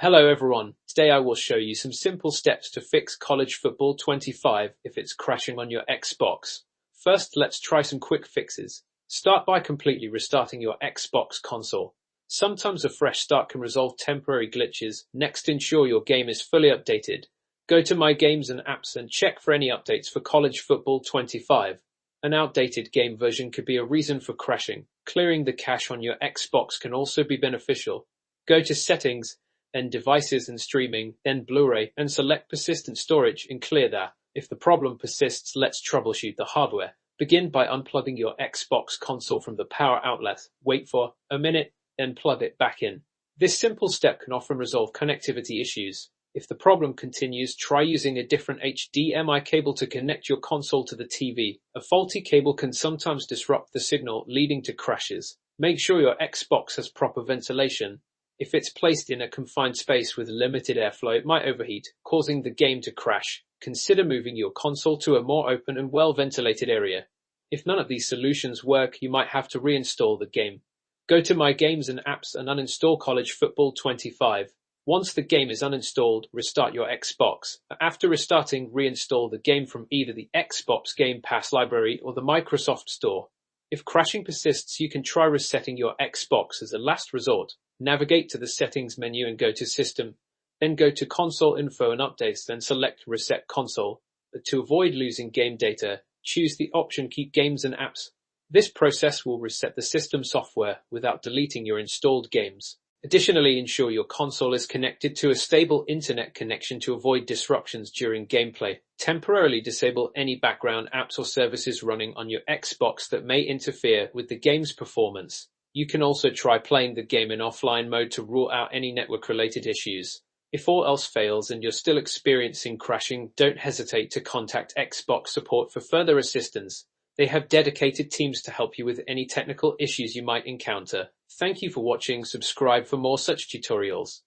Hello everyone, today I will show you some simple steps to fix College Football 25 if it's crashing on your Xbox. First, let's try some quick fixes. Start by completely restarting your Xbox console. Sometimes a fresh start can resolve temporary glitches. Next, ensure your game is fully updated. Go to My Games and Apps and check for any updates for College Football 25. An outdated game version could be a reason for crashing. Clearing the cache on your Xbox can also be beneficial. Go to Settings, then Devices and Streaming, then Blu-ray, and select Persistent Storage and clear that. If the problem persists, let's troubleshoot the hardware. Begin by unplugging your Xbox console from the power outlet. Wait for a minute, then plug it back in. This simple step can often resolve connectivity issues. If the problem continues, try using a different HDMI cable to connect your console to the TV. A faulty cable can sometimes disrupt the signal, leading to crashes. Make sure your Xbox has proper ventilation. If it's placed in a confined space with limited airflow, it might overheat, causing the game to crash. Consider moving your console to a more open and well-ventilated area. If none of these solutions work, you might have to reinstall the game. Go to My Games and Apps and uninstall College Football 25. Once the game is uninstalled, restart your Xbox. After restarting, reinstall the game from either the Xbox Game Pass library or the Microsoft Store. If crashing persists, you can try resetting your Xbox as a last resort. Navigate to the Settings menu and go to System. Then go to Console Info and Updates, then select Reset Console. But to avoid losing game data, choose the option Keep Games and Apps. This process will reset the system software without deleting your installed games. Additionally, ensure your console is connected to a stable internet connection to avoid disruptions during gameplay. Temporarily disable any background apps or services running on your Xbox that may interfere with the game's performance. You can also try playing the game in offline mode to rule out any network-related issues. If all else fails and you're still experiencing crashing, don't hesitate to contact Xbox support for further assistance. They have dedicated teams to help you with any technical issues you might encounter. Thank you for watching. Subscribe for more such tutorials.